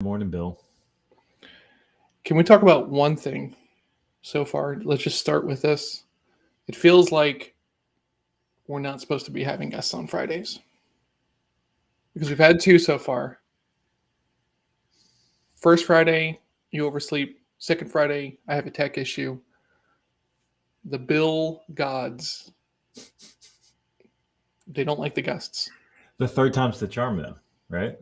Morning, Bill. Can we talk about one thing so far? Let's just start with this. It feels like we're not supposed to be having guests on Fridays because we've had two so far. First Friday, you oversleep. Second Friday, I have a tech issue. The BiL gods, they don't like the guests. The third time's the charm, though, right?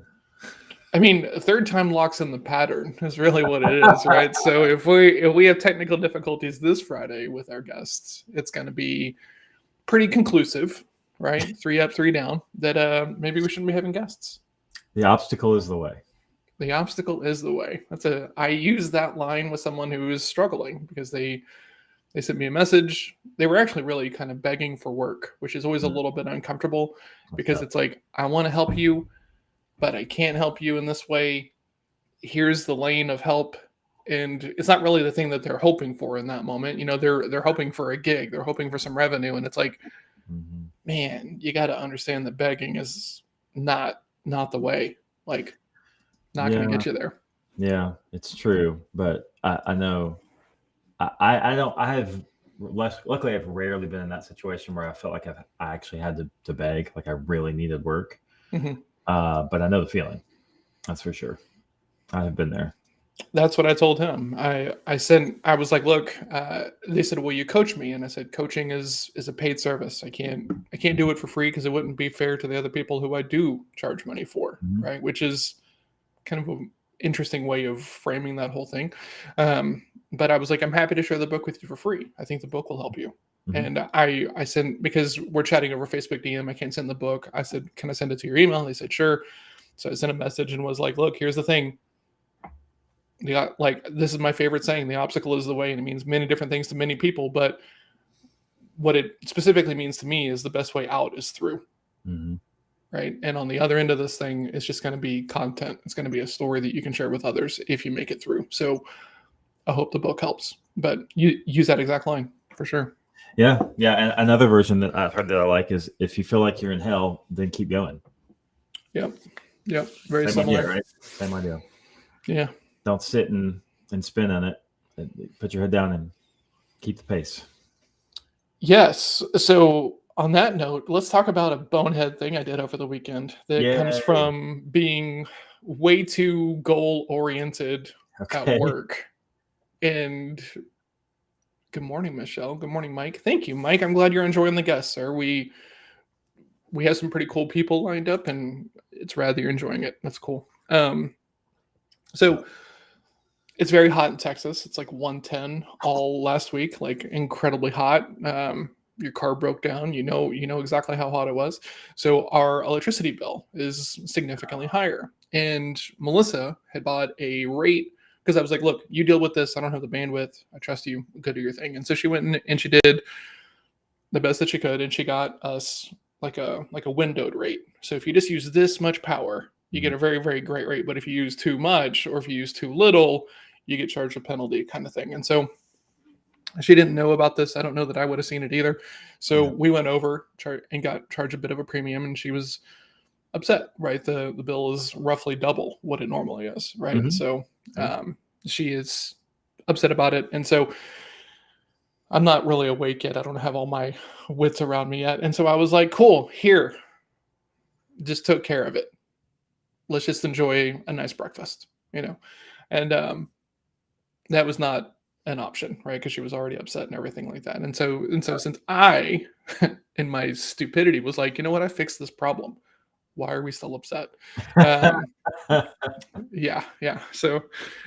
I mean, a third time locks in the pattern is really what it is, right? So if we have technical difficulties this Friday with our guests, it's going to be pretty conclusive, right? 3 up, 3 down. That maybe we shouldn't be having guests. The obstacle is the way. The obstacle is the way. I use that line with someone who is struggling because they sent me a message. They were actually really kind of begging for work, which is always a little bit uncomfortable because it's like, I want to help you, but I can't help you in this way. Here's the lane of help. And it's not really the thing that they're hoping for in that moment. You know, they're hoping for a gig. They're hoping for some revenue. And it's like, man, you got to understand that begging is not the way. Like, not going to get you there. Yeah, it's true. But I know, I don't, I have luckily I've rarely been in that situation where I felt like I actually had to beg, like I really needed work. Mm-hmm. But I know the feeling. That's for sure. I have been there. That's what I told him. I was like, look, they said, will you coach me? And I said, coaching is a paid service. I can't do it for free because it wouldn't be fair to the other people who I do charge money for, right? Which is kind of an interesting way of framing that whole thing. But I was like, I'm happy to share the book with you for free. I think the book will help you. And I sent, because we're chatting over Facebook DM, I can't send the book. I said, can I send it to your email? And they said, sure. So I sent a message and was like, look, here's the thing. Like, this is my favorite saying, the obstacle is the way, and it means many different things to many people, but what it specifically means to me is the best way out is through. Right. And on the other end of this thing, it's just going to be content. It's going to be a story that you can share with others if you make it through. So I hope the book helps, but you use that exact line for sure. Yeah. And another version that I've heard that I like is, if you feel like you're in hell, then keep going. Yep. Very Same similar. idea, right? Same idea. Yeah. Don't sit and spin on it. Put your head down and keep the pace. Yes. So on that note, let's talk about a bonehead thing I did over the weekend that comes from being way too goal-oriented at work. And good morning, Michelle. Good morning, Mike. Thank you, Mike. I'm glad you're enjoying the guests, sir. We have some pretty cool people lined up, and it's rad that you're enjoying it. That's cool. So it's very hot in Texas. It's like 110 all last week, like incredibly hot. Your car broke down, you know exactly how hot it was. So our electricity bill is significantly higher. And Melissa had bought a rate, because I was like, look, you deal with this. I don't have the bandwidth. I trust you. Go do your thing. And so she went in and she did the best that she could, and she got us like a windowed rate. So if you just use this much power, you get a very, very great rate. But if you use too much, or if you use too little, you get charged a penalty, kind of thing. And so she didn't know about this. I don't know that I would have seen it either. So we went over and got charged a bit of a premium, and she was upset, right? The bill is roughly double what it normally is, right? And so she is upset about it. And so I'm not really awake yet. I don't have all my wits around me yet. And so I was like, cool, here, just took care of it. Let's just enjoy a nice breakfast, and that was not an option, right? Because she was already upset and everything like that. And so since I, in my stupidity, was like, you know what, I fixed this problem. Why are we still upset? Yeah. So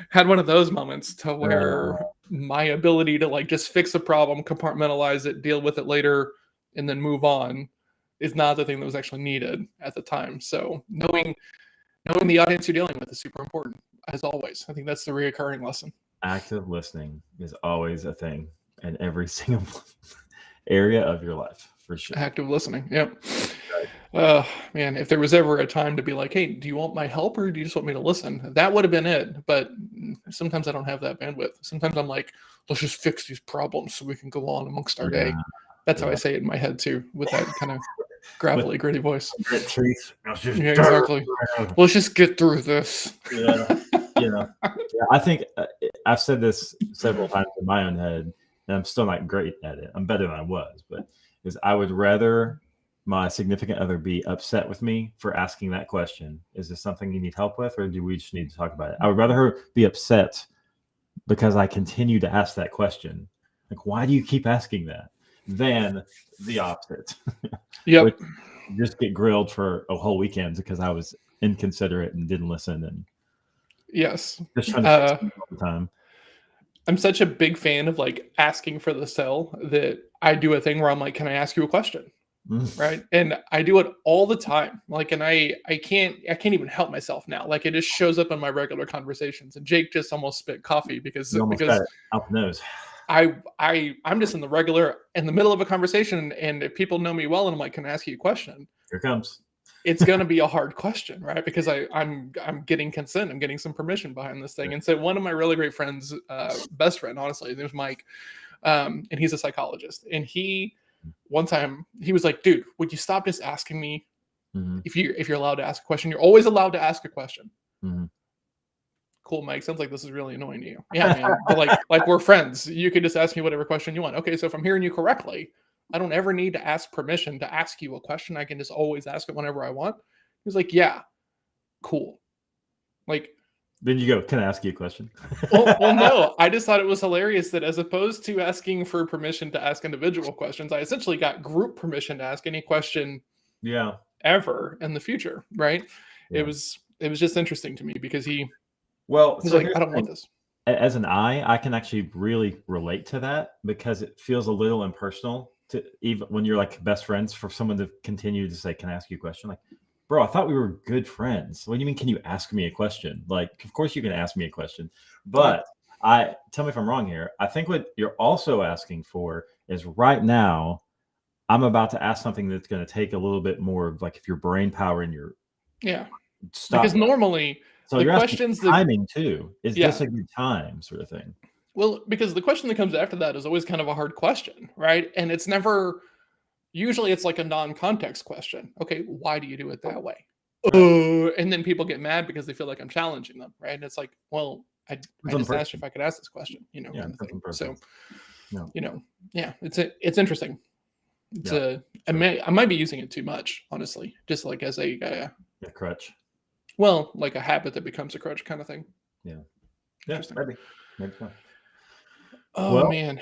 had one of those moments to where my ability to like just fix a problem, compartmentalize it, deal with it later, and then move on is not the thing that was actually needed at the time. So knowing the audience you're dealing with is super important, as always. I think that's the reoccurring lesson. Active listening is always a thing in every single area of your life, for sure. Active listening. Yep. Man, if there was ever a time to be like, hey, do you want my help or do you just want me to listen? That would have been it. But sometimes I don't have that bandwidth. Sometimes I'm like, let's just fix these problems so we can go on amongst our day. That's how I say it in my head too, with that kind of gravelly, gritty voice. Grit teeth. Yeah, exactly. Let's just get through this. Yeah. Yeah. I think I've said this several times in my own head, and I'm still not great at it. I'm better than I was, but is I would rather my significant other be upset with me for asking that question. Is this something you need help with, or do we just need to talk about it? I would rather her be upset because I continue to ask that question. Like, why do you keep asking that? Than the opposite. Yep. Just get grilled for a whole weekend because I was inconsiderate and didn't listen and yes. just trying to fix all the time. I'm such a big fan of like asking for the sell that I do a thing where I'm like, can I ask you a question? Right. And I do it all the time. Like, and I can't even help myself now. Like it just shows up in my regular conversations. And Jake just almost spit coffee because Got it out the nose. I'm just in the middle of a conversation, and if people know me well and I'm like, can I ask you a question? Here it comes. It's going to be a hard question, right? Because I'm getting consent, I'm getting some permission behind this thing. And so one of my really great friends, best friend, honestly, his name's Mike, and he's a psychologist. And one time he was like, dude, would you stop just asking me if you're allowed to ask a question? You're always allowed to ask a question. Cool, Mike. Sounds like this is really annoying to you. Yeah, man. But like we're friends. You can just ask me whatever question you want. Okay, so if I'm hearing you correctly, I don't ever need to ask permission to ask you a question. I can just always ask it whenever I want. He was like, yeah, cool. Like, then you go, can I ask you a question? well, no. I just thought it was hilarious that as opposed to asking for permission to ask individual questions, I essentially got group permission to ask any question ever in the future, right? Yeah. It was just interesting to me because he's like, I don't want this. As an I can actually really relate to that because it feels a little impersonal to even when you're like best friends for someone to continue to say, can I ask you a question? Like, bro, I thought we were good friends. What do you mean? Can you ask me a question? Like, of course you can ask me a question, but tell me if I'm wrong here. I think what you're also asking for is right now, I'm about to ask something that's going to take a little bit more like if your brain power and your because normally so the questions timing too. Is this a good time sort of thing? Well, because the question that comes after that is always kind of a hard question, right? And it's never usually it's like a non-context question. Okay, why do you do it that way? Right. And then people get mad because they feel like I'm challenging them, right? And it's like, well, I just asked you if I could ask this question, kind of thing. So, it's interesting. I might be using it too much, honestly, just like as a crutch. Well, like a habit that becomes a crutch kind of thing. Yeah, maybe so. Oh man,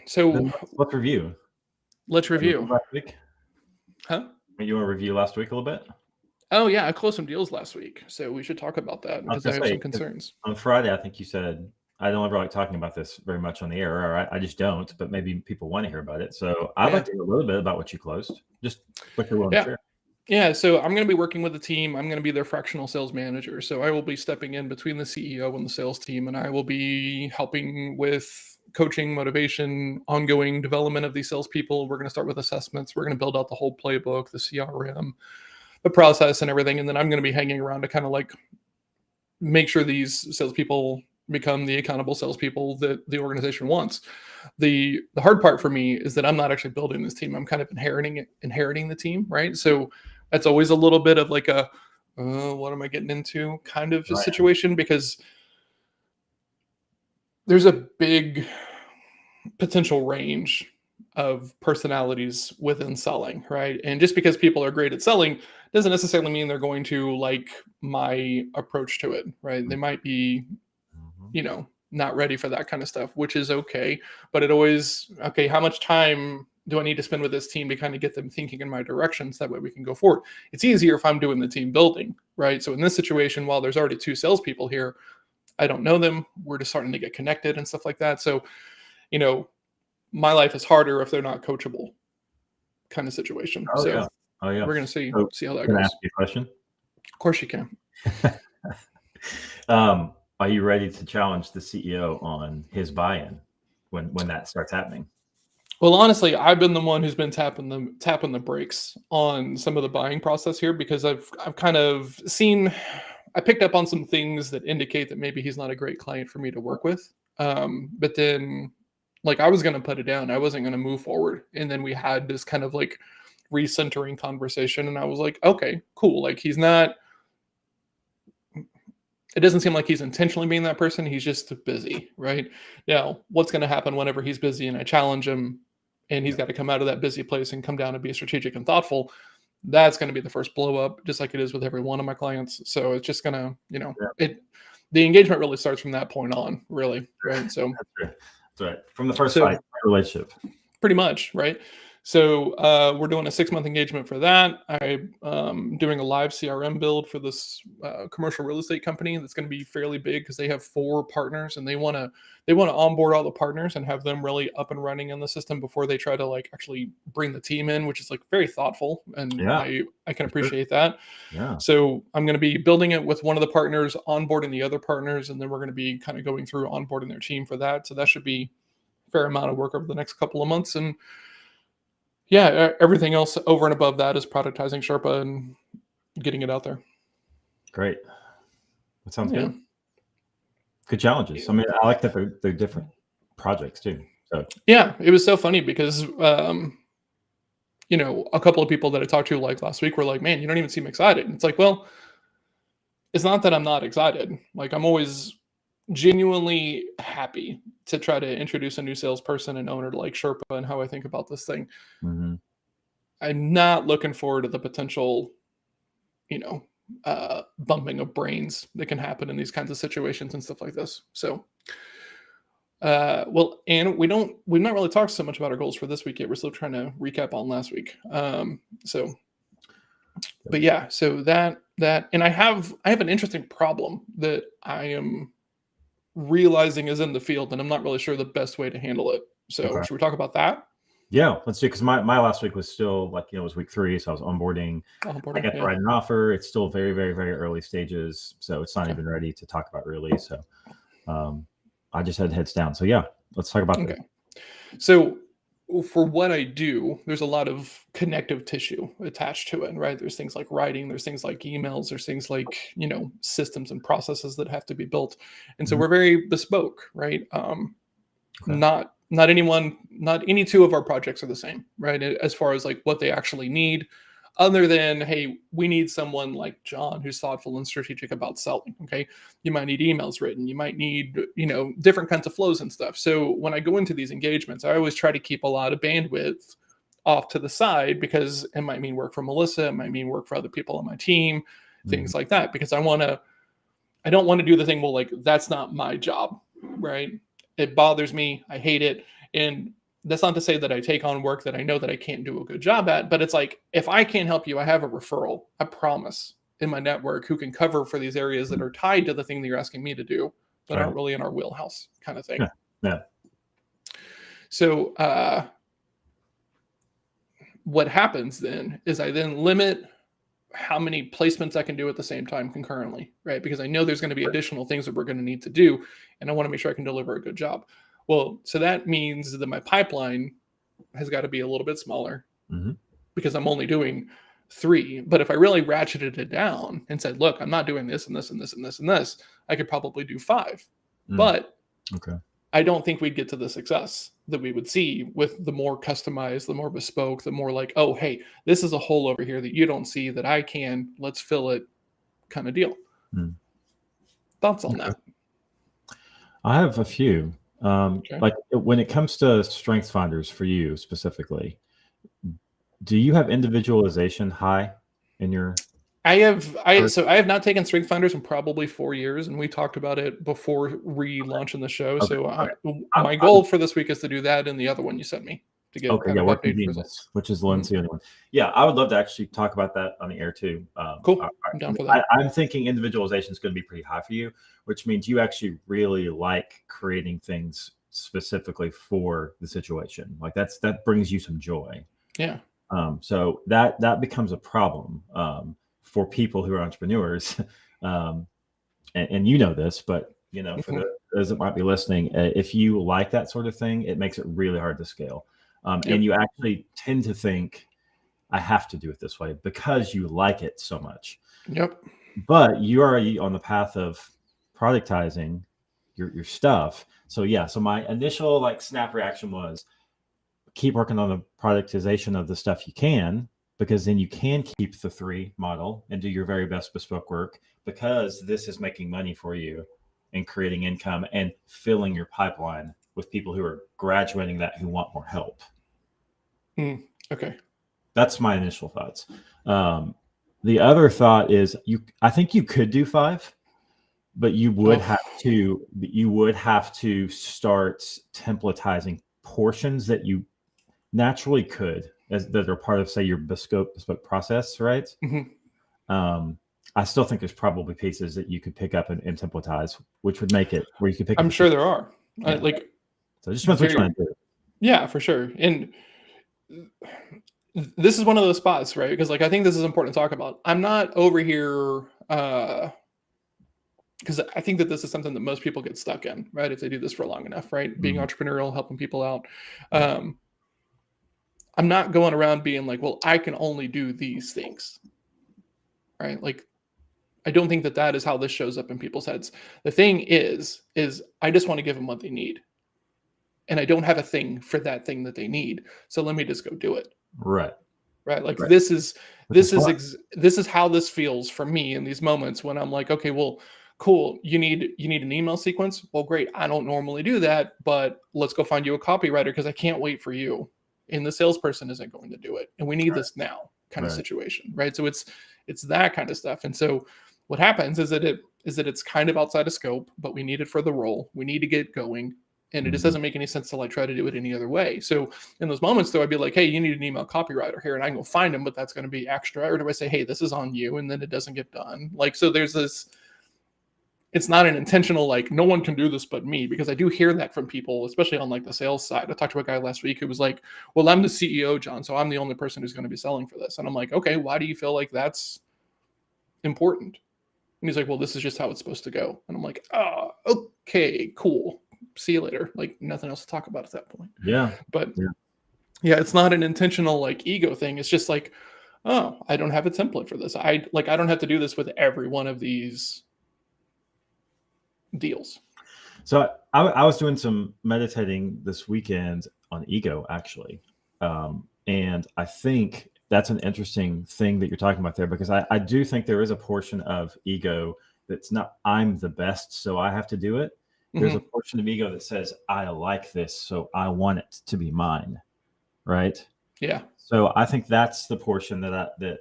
so let's review. Last week, huh? You want to review last week a little bit? Oh yeah, I closed some deals last week, so we should talk about that because I have some concerns. On Friday, I think you said I don't ever like talking about this very much on the air, or I just don't. But maybe people want to hear about it, so I'd like to hear a little bit about what you closed. Just what you're willing to share. Yeah, so I'm going to be working with the team. I'm going to be their fractional sales manager. So I will be stepping in between the CEO and the sales team, and I will be helping with coaching, motivation, ongoing development of these salespeople. We're going to start with assessments. We're going to build out the whole playbook, the CRM, the process, and everything. And then I'm going to be hanging around to kind of like make sure these salespeople become the accountable salespeople that the organization wants. The hard part for me is that I'm not actually building this team. I'm kind of inheriting the team, right? So that's always a little bit of like a, what am I getting into kind of a situation, because there's a big potential range of personalities within selling, right? And just because people are great at selling doesn't necessarily mean they're going to like my approach to it, right? They might be, not ready for that kind of stuff, which is okay. But it always, how much time do I need to spend with this team to kind of get them thinking in my direction so that way we can go forward? It's easier if I'm doing the team building, right? So in this situation, while there's already 2 salespeople here, I don't know them. We're just starting to get connected and stuff like that. So, my life is harder if they're not coachable kind of situation. We're going to see how that goes. Can I ask you a question? Of course you can. Are you ready to challenge the CEO on his buy-in when that starts happening? Well, honestly, I've been the one who's been tapping the brakes on some of the buying process here because I've kind of seen, I picked up on some things that indicate that maybe he's not a great client for me to work with. But then, like, I was going to put it down. I wasn't going to move forward. And then we had this kind of like recentering conversation. And I was like, okay, cool. Like he's not, it doesn't seem like he's intentionally being that person. He's just busy, right? Now, what's going to happen whenever he's busy and I challenge him and he's got to come out of that busy place and come down and be strategic and thoughtful? That's going to be the first blow up, just like it is with every one of my clients. So it's just going to, the engagement really starts from that point on, really, right? So that's right. From the first fight relationship. Pretty much, right? So we're doing a 6-month engagement for that. I'm doing a live CRM build for this commercial real estate company that's going to be fairly big because they have 4 partners and they want to onboard all the partners and have them really up and running in the system before they try to like actually bring the team in, which is like very thoughtful, and I can appreciate that. Yeah. So I'm going to be building it with one of the partners, onboarding the other partners, and then we're going to be kind of going through onboarding their team for that. So that should be a fair amount of work over the next couple of months. And yeah, everything else over and above that is productizing Sherpa and getting it out there. Great. That sounds good. Good challenges. I mean, I like that they're different projects too. So yeah, it was so funny because a couple of people that I talked to like last week were like, "Man, you don't even seem excited." And it's like, well, it's not that I'm not excited. Like I'm always genuinely happy to try to introduce a new salesperson and owner to like Sherpa and how I think about this thing. Mm-hmm. I'm not looking forward to the potential, bumping of brains that can happen in these kinds of situations and stuff like this. So, and we've not really talked so much about our goals for this week yet. We're still trying to recap on last week. But yeah, so that, and I have an interesting problem that I am realizing is in the field, and I'm not really sure the best way to handle it. So should we talk about that? Yeah, let's do, because my last week was still like, it was week 3, so I was onboarding. I got to write an offer. It's still very, very, very early stages, so it's not even ready to talk about really. So I just had heads down. So yeah, let's talk about that. So for what I do, there's a lot of connective tissue attached to it, right? There's things like writing, there's things like emails, there's things like, systems and processes that have to be built. And so we're very bespoke, right? Not any 2 of our projects are the same, right? As far as like what they actually need, other than, hey, we need someone like John who's thoughtful and strategic about selling. Okay. You might need emails written. You might need, different kinds of flows and stuff. So when I go into these engagements, I always try to keep a lot of bandwidth off to the side because it might mean work for Melissa. It might mean work for other people on my team, things like that, because I don't want to do the thing. Well, like, that's not my job, right? It bothers me. I hate it. And that's not to say that I take on work that I know that I can't do a good job at, but it's like, if I can't help you, I have a referral, I promise, in my network who can cover for these areas that are tied to the thing that you're asking me to do, but aren't really in our wheelhouse kind of thing. Yeah. So what happens then is I then limit how many placements I can do at the same time concurrently, right? Because I know there's going to be additional things that we're going to need to do, and I want to make sure I can deliver a good job. Well, so that means that my pipeline has got to be a little bit smaller because I'm only doing 3. But if I really ratcheted it down and said, look, I'm not doing this and this and this and this and this, I could probably do 5. But I don't think we'd get to the success that we would see with the more customized, the more bespoke, the more like, oh, hey, this is a hole over here that you don't see that I can. Let's fill it kind of deal. Thoughts on that? I have a few. Like when it comes to strength finders for you specifically, do you have individualization high in your? I have not taken strength finders in probably 4 years, and we talked about it before relaunching the show. My goal for this week is to do that, and the other one you sent me to get updated results, which is Lindsay. Yeah, I would love to actually talk about that on the air too. Cool, I'm down for that. I'm thinking individualization is going to be pretty high for you, which means you actually really like creating things specifically for the situation. Like that brings you some joy. Yeah. So that becomes a problem for people who are entrepreneurs, and you know this, but for those that might be listening, if you like that sort of thing, it makes it really hard to scale. And you actually tend to think, I have to do it this way because you like it so much. Yep. But you are on the path of productizing your stuff. So my initial snap reaction was keep working on the productization of the stuff you can, because then you can keep the 3 model and do your very best bespoke work, because this is making money for you and creating income and filling your pipeline with people who are graduating that who want more help. Okay. That's my initial thoughts. The other thought is I think you could do 5, but you would have to start templatizing portions that you naturally could, that are part of, say, your bespoke process, right? I still think there's probably pieces that you could pick up and templatize, which would make it where you could pick up. I'm sure there are. Yeah. So it just depends what you're trying to do. Yeah, for sure. And this is one of those spots, right? Because like I think this is important to talk about. I'm not over here because I think that this is something that most people get stuck in, right? If they do this for long enough, right? Being entrepreneurial, helping people out. I'm not going around being like, well, I can only do these things, right? Like, I don't think that that is how this shows up in people's heads. The thing is I just want to give them what they need. And I don't have a thing for that thing that they need. So let me just go do it. Right. Like this is how this feels for me in these moments when I'm like, okay, well, cool. You need an email sequence. Well, great. I don't normally do that, but let's go find you a copywriter because I can't wait for you. And the salesperson isn't going to do it. And we need this now kind of situation. Right. So it's that kind of stuff. And so what happens is that it's kind of outside of scope, but we need it for the role. We need to get going. And it just doesn't make any sense to like try to do it any other way. So in those moments, though, I'd be like, hey, you need an email copywriter here, and I can go find him, but that's going to be extra. Or do I say, hey, this is on you, and then it doesn't get done? Like, so there's this, it's not an intentional, like, no one can do this but me, because I do hear that from people, especially on like the sales side. I talked to a guy last week who was like, well, I'm the CEO, John, so I'm the only person who's going to be selling for this. And I'm like, okay, why do you feel like that's important? And he's like, well, this is just how it's supposed to go. And I'm like, oh, okay, cool. See you later. Like nothing else to talk about at that point. Yeah. But yeah, it's not an intentional like ego thing. It's just like, oh, I don't have a template for this. I don't have to do this with every one of these deals. So I was doing some meditating this weekend on ego, actually. And I think that's an interesting thing that you're talking about there, because I do think there is a portion of ego that's not, I'm the best, so I have to do it. There's a portion of ego that says, I like this, so I want it to be mine. Right? Yeah. So I think that's the portion that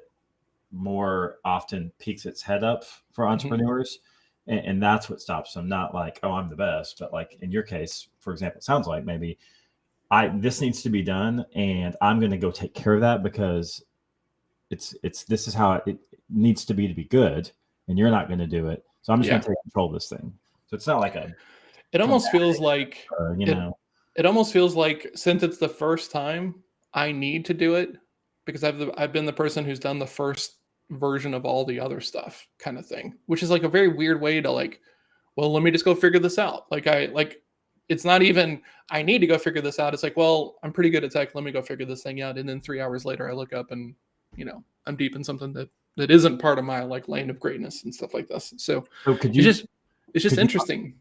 more often peeks its head up for entrepreneurs. And that's what stops them. Not like, oh, I'm the best, but like in your case, for example, it sounds like maybe this needs to be done, and I'm going to go take care of that because this is how it needs to be good, and you're not going to do it. So I'm just going to take control of this thing. So it's not like it almost feels like, it almost feels like, since it's the first time, I need to do it because I've been the person who's done the first version of all the other stuff kind of thing, which is like a very weird way to like, well, let me just go figure this out. It's not even, I need to go figure this out. It's like, well, I'm pretty good at tech. Let me go figure this thing out. And then 3 hours later, I look up and, I'm deep in something that isn't part of my like lane of greatness and stuff like this. So could you, it's just interesting.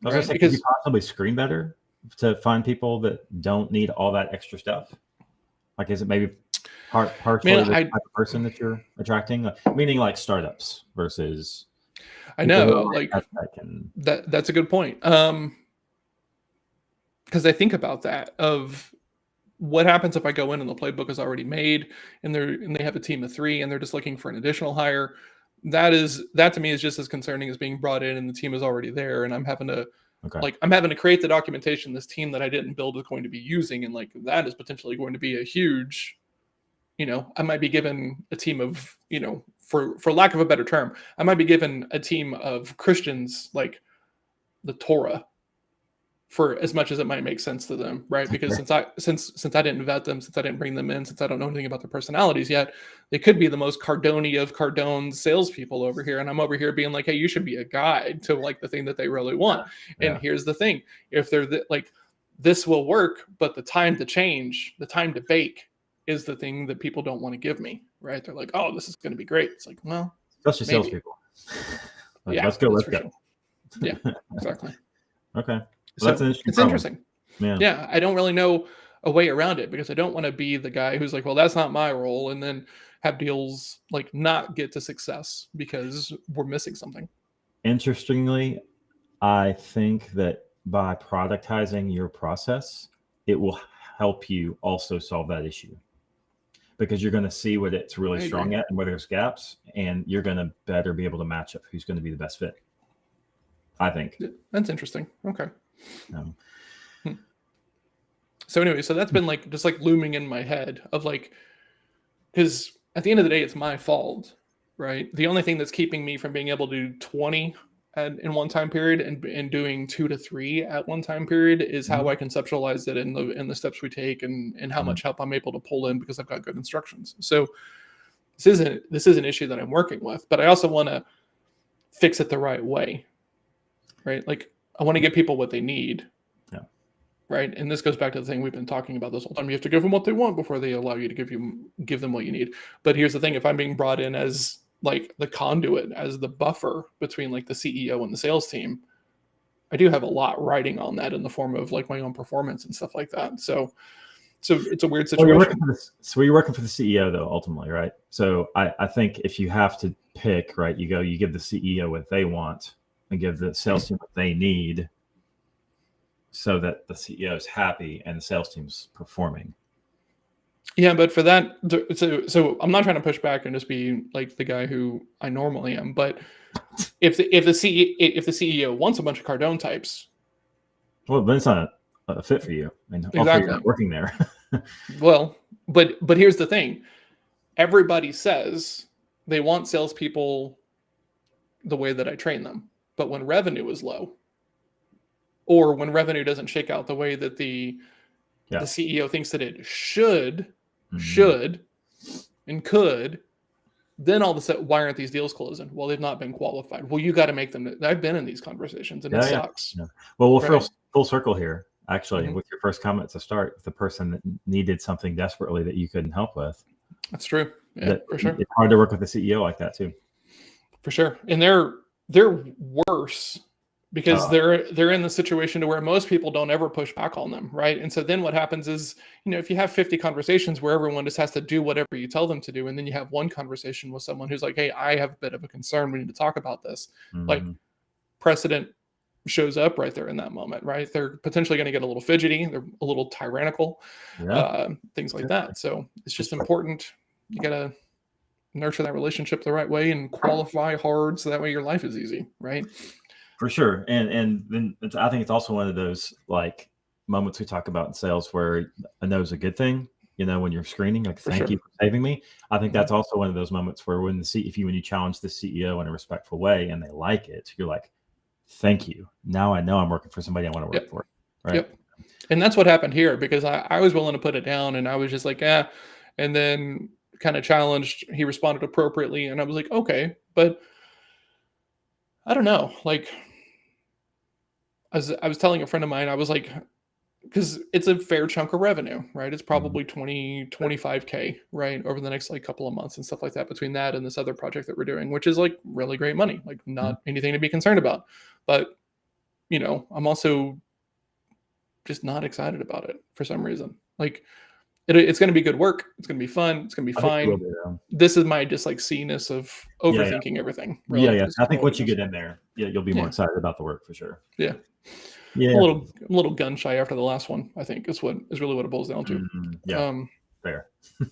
I was going to say, could you possibly screen better to find people that don't need all that extra stuff? Like, is it maybe partially the type of person that you're attracting? Meaning like startups versus... I know, like that's a good point. Because I think about that of what happens if I go in and the playbook is already made and they have a team of 3 and they're just looking for an additional hire. That to me is just as concerning as being brought in and the team is already there, and I'm having to create the documentation this team that I didn't build is going to be using, and like that is potentially going to be a huge, I might be given a team of, for lack of a better term, I might be given a team of Christians like the Torah for as much as it might make sense to them, right? Because since I didn't vet them, since I didn't bring them in, since I don't know anything about their personalities yet, they could be the most Cardone of Cardone salespeople over here, and I'm over here being like, hey, you should be a guide to like the thing that they really want. Yeah. And here's the thing: if they're like, this will work, but the time to change, the time to bake, is the thing that people don't want to give me, right? They're like, oh, this is going to be great. It's like, well, especially salespeople. Yeah, let's go. Sure. Yeah, exactly. Okay. So it's interesting. Yeah, I don't really know. a way around it, because I don't want to be the guy who's like, well, that's not my role, and then have deals like not get to success because we're missing something. Interestingly, I think that by productizing your process, it will help you also solve that issue, because you're going to see what it's really strong at and where there's gaps, and you're going to better be able to match up who's going to be the best fit, I think. That's interesting. Okay. So anyway, so that's been like just like looming in my head of like, because at the end of the day, it's my fault, right? The only thing that's keeping me from being able to do 20 in one time period and doing 2 to 3 at one time period is how I conceptualize it in the steps we take, and how much help I'm able to pull in because I've got good instructions. So this is an issue that I'm working with, but I also want to fix it the right way, right? Like I want to give people what they need. Right. And this goes back to the thing we've been talking about this whole time. You have to give them what they want before they allow you to give them what you need. But here's the thing. If I'm being brought in as like the conduit, as the buffer between like the CEO and the sales team, I do have a lot riding on that in the form of like my own performance and stuff like that. So it's a weird situation. So you're working for the CEO though, ultimately, right? So I think if you have to pick, right, you give the CEO what they want and give the sales team what they need, so that the CEO is happy and the sales team's performing. Yeah, but for that, so I'm not trying to push back and just be like the guy who I normally am. But if the CEO wants a bunch of Cardone types, well, then it's not a fit for you. I mean, exactly. You're not working there. Well, but here's the thing: everybody says they want salespeople the way that I train them, but when revenue is low, or when revenue doesn't shake out the way that the CEO thinks that it should and could, then all of a sudden, why aren't these deals closing? Well, they've not been qualified. Well, you got to make them. I've been in these conversations, and it sucks. Yeah. Well, we'll full circle here, actually, with your first comment to start, with the person that needed something desperately that you couldn't help with. That's true. Yeah, for sure. It's hard to work with a CEO like that too. For sure. And they're worse, because they're in the situation to where most people don't ever push back on them, right? And so then what happens is, if you have 50 conversations where everyone just has to do whatever you tell them to do, and then you have one conversation with someone who's like, hey, I have a bit of a concern, we need to talk about this. Like precedent shows up right there in that moment, right? They're potentially going to get a little fidgety, they're a little tyrannical, things like that. So it's just important. You got to nurture that relationship the right way and qualify hard, so that way your life is easy, right? For sure. And then I think it's also one of those like moments we talk about in sales where a no is a good thing, when you're screening, like, thank you for saving me. I think that's also one of those moments where when you challenge the CEO in a respectful way and they like it, you're like, thank you. Now I know I'm working for somebody I want to work for. Right. Yep. And that's what happened here, because I was willing to put it down, and I was just like, and then kind of challenged. He responded appropriately, and I was like, okay, but I don't know, like, I was telling a friend of mine, I was like, because it's a fair chunk of revenue, right? It's probably 25K, right, over the next like couple of months and stuff like that, between that and this other project that we're doing, which is like really great money, like not anything to be concerned about. But I'm also just not excited about it for some reason. Like it's going to be good work. It's going to be fun. It's going to be fine. This is my just like C-ness of overthinking everything. Really. I think once you get in there, you'll be more excited about the work for sure. Yeah. A little gun shy after the last one, I think is really what it boils down to. Fair.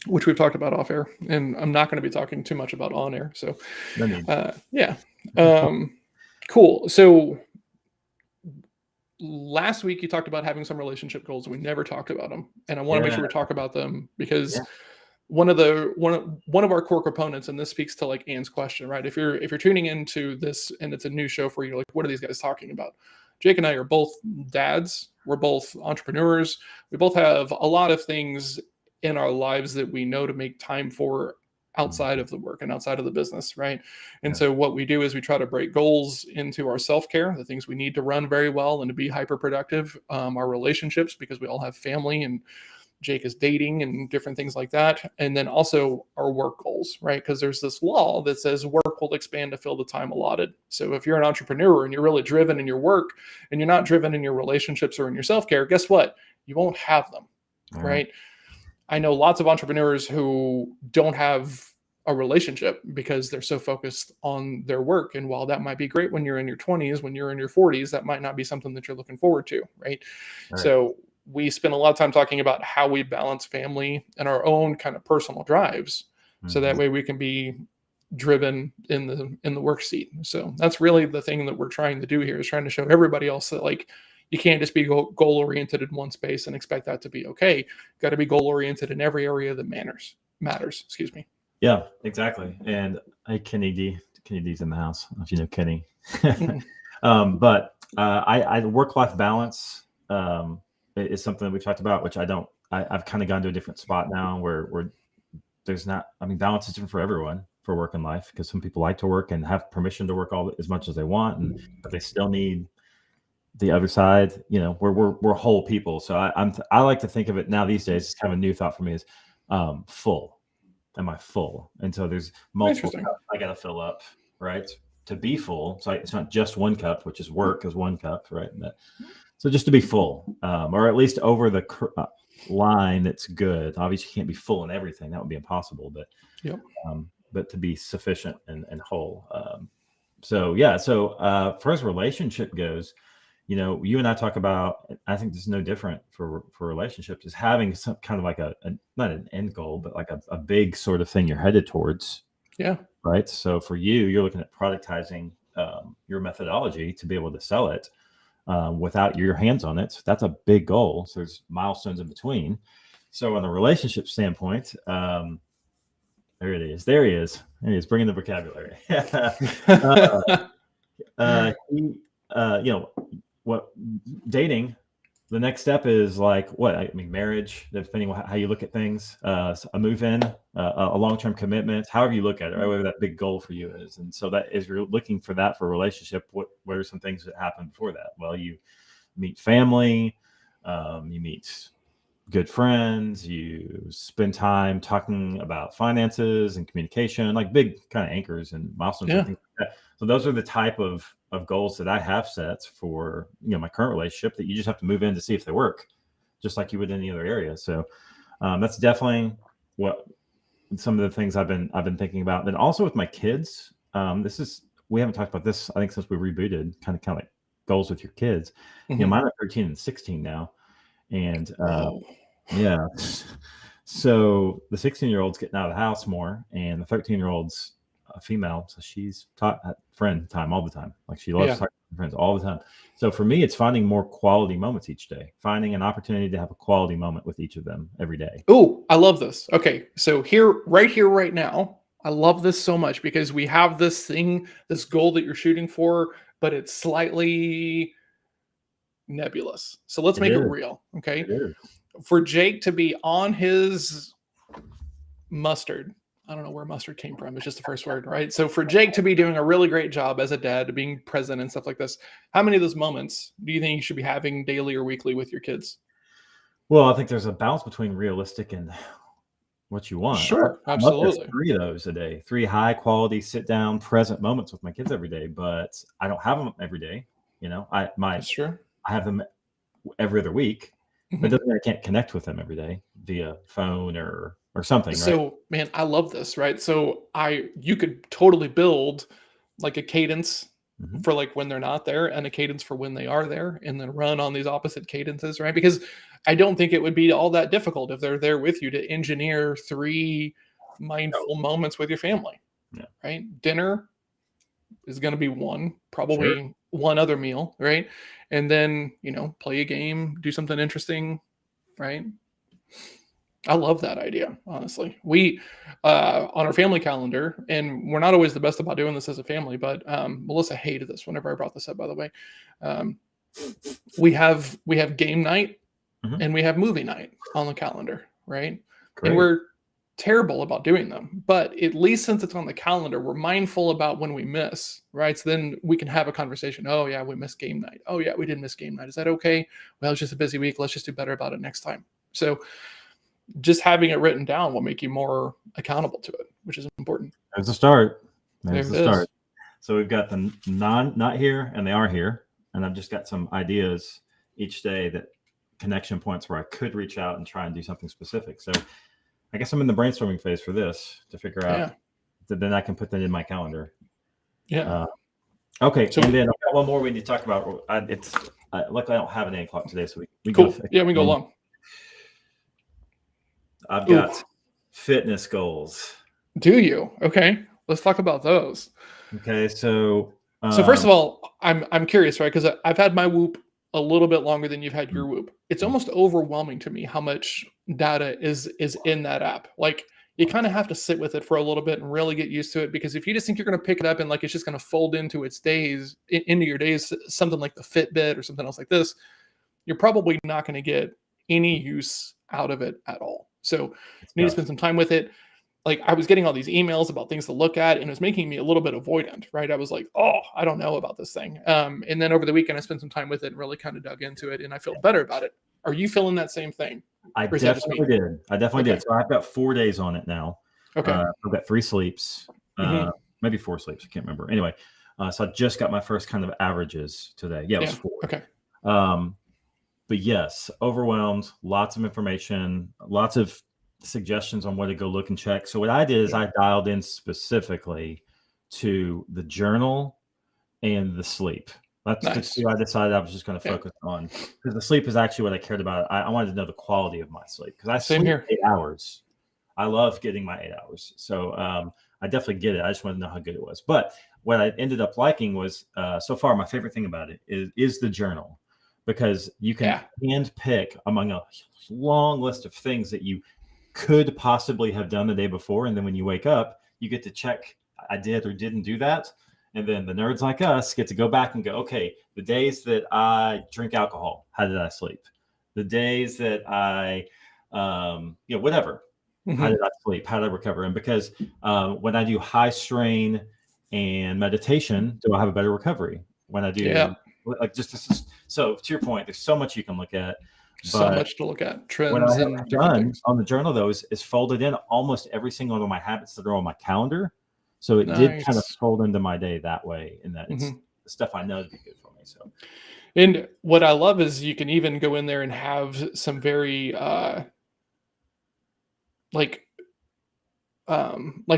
Which we've talked about off air, and I'm not going to be talking too much about on air. So, cool. So last week you talked about having some relationship goals. We never talked about them, and I want to make sure we talk about them, because one of our core components, and this speaks to like Ann's question, right? If you're tuning into this and it's a new show for you, like, what are these guys talking about? Jake and I are both dads. We're both entrepreneurs. We both have a lot of things in our lives that we know to make time for outside of the work and outside of the business, right? And so what we do is we try to break goals into our self-care, the things we need to run very well and to be hyper productive, our relationships, because we all have family, and Jake is dating and different things like that. And then also our work goals, right? Because there's this law that says work will expand to fill the time allotted. So if you're an entrepreneur and you're really driven in your work and you're not driven in your relationships or in your self-care, guess what? You won't have them. right? I know lots of entrepreneurs who don't have a relationship because they're so focused on their work. And while that might be great when you're in your 20s, when you're in your 40s, that might not be something that you're looking forward to, right? So we spend a lot of time talking about how we balance family and our own kind of personal drives, so that way we can be driven in the work seat. So that's really the thing that we're trying to do here, is trying to show everybody else that, like, you can't just be goal oriented in one space and expect that to be okay. Got to be goal oriented in every area that matters. Excuse me. Yeah, exactly. And hey, Kenny D's in the house. I don't know if you know Kenny. But I work-life balance is something that we've talked about, which I've kind of gone to a different spot now where there's not, I mean, balance is different for everyone for work and life, because some people like to work and have permission to work as much as they want, but they still need the other side. We're whole people. So I like to think of it now these days. It's kind of a new thought for me, is full. Am I full? And so there's multiple cups I got to fill up, right, to be full. So it's not just one cup, which is work, is one cup, right? So just to be full, or at least over the line, that's good. Obviously, you can't be full in everything. That would be impossible. But to be sufficient and whole. So far as relationship goes, you and I talk about, I think this is no different for relationships, is having some kind of like a not an end goal, but like a big sort of thing you're headed towards. Yeah. Right. So for you're looking at productizing your methodology to be able to sell it without your hands on it. That's a big goal. So there's milestones in between. So on a relationship standpoint, there it is. There he is. There he is, bringing the vocabulary. What dating, the next step is like what? I mean, marriage, depending on how you look at things, a move in, a long-term commitment, however you look at it, right? Whatever that big goal for you is. And so that is, you're looking for that for a relationship. What are some things that happen before that? Well, you meet family, you meet good friends, you spend time talking about finances and communication, like big kind of anchors and milestones and things like that. So those are the type of goals that I have set for my current relationship, that you just have to move in to see if they work, just like you would in any other area. So that's definitely what some of the things I've been thinking about. Then also with my kids, we haven't talked about this, I think, since we rebooted, kind of like goals with your kids. Mine are 13 and 16 now. And yeah, so the 16-year-old's getting out of the house more, and the 13-year-old's a female, so she's taught friend time all the time. Like, she loves talking to friends all the time. So for me, it's finding more quality moments each day, finding an opportunity to have a quality moment with each of them every day. Oh, I love this. Okay, so right now, I love this so much, because we have this goal that you're shooting for, but it's slightly nebulous. So let's make it real. Okay. For Jake to be on his mustard, I don't know where mustard came from. It's just the first word, right? So for Jake to be doing a really great job as a dad, being present and stuff like this, how many of those moments do you think you should be having daily or weekly with your kids? Well, I think there's a balance between realistic and what you want. Sure, absolutely. 3 of those a day, 3 high quality, sit down, present moments with my kids every day, but I don't have them every day. That's true. I have them every other week, but it doesn't mean I can't connect with them every day via phone or something. So, right? Man, I love this, right? So you could totally build like a cadence for like when they're not there, and a cadence for when they are there, and then run on these opposite cadences, right? Because I don't think it would be all that difficult if they're there with you to engineer 3 mindful moments with your family, right? Dinner is going to be one, probably one other meal, right? And then, play a game, do something interesting, right? I love that idea, honestly. We, on our family calendar, and we're not always the best about doing this as a family, but Melissa hated this whenever I brought this up, by the way. We have game night and we have movie night on the calendar, right? Great. And we're terrible about doing them, but at least since it's on the calendar, we're mindful about when we miss, right? So then we can have a conversation. Oh yeah, we missed game night. Oh yeah, we did miss game night. Is that okay? Well, it's just a busy week. Let's just do better about it next time. So just having it written down will make you more accountable to it, which is important. There's a start. There's the start. So we've got the not here and they are here. And I've just got some ideas each day that connection points where I could reach out and try and do something specific. So I guess I'm in the brainstorming phase for this to figure out that then I can put that in my calendar. Yeah. Okay. So, and then I've got one more we need to talk about. Luckily I don't have an 8 o'clock today, so we cool. Yeah, we go long. I've got fitness goals. Do you? Okay. Let's talk about those. Okay. So first of all, I'm curious, right? Because I've had my Whoop a little bit longer than you've had your Whoop. It's almost overwhelming to me how much data is in that app. Like, you kind of have to sit with it for a little bit and really get used to it, because if you just think you're going to pick it up and like it's just going to fold into your days, something like the Fitbit or something else like this, you're probably not going to get any use out of it at all. So you need to spend some time with it. Like, I was getting all these emails about things to look at, and it was making me a little bit avoidant, right? I was like, oh, I don't know about this thing. And then over the weekend, I spent some time with it and really kind of dug into it, and I feel better about it. Are you feeling that same thing? I definitely did. So I've got 4 days on it now. Okay. I've got 3 sleeps, maybe 4 sleeps. I can't remember. Anyway, so I just got my first kind of averages today. Yeah, it was 4. Okay. But yes, overwhelmed, lots of information, lots of suggestions on where to go look and check. So what I did is I dialed in specifically to the journal and the sleep. That's the 2 I decided I was just going to focus on, because the sleep is actually what I cared about. I wanted to know the quality of my sleep, because I sleep 8 hours. I love getting my 8 hours. So I definitely get it. I just wanted to know how good it was. But what I ended up liking was, so far, my favorite thing about it is the journal, because you can hand pick among a long list of things that you could possibly have done the day before. And then when you wake up, you get to check, I did or didn't do that. And then the nerds like us get to go back and go, okay, the days that I drink alcohol, how did I sleep? The days that I, whatever, how did I sleep? How did I recover? And because when I do high strain and meditation, do I have a better recovery? When I do, so to your point, there's so much you can look at. So much to look at. Trends. What I have done on the journal, though, is folded in almost every single one of my habits that are on my calendar. So it did kind of fold into my day that way, in that it's the stuff I know to be good for me. So, and what I love is you can even go in there and have some very like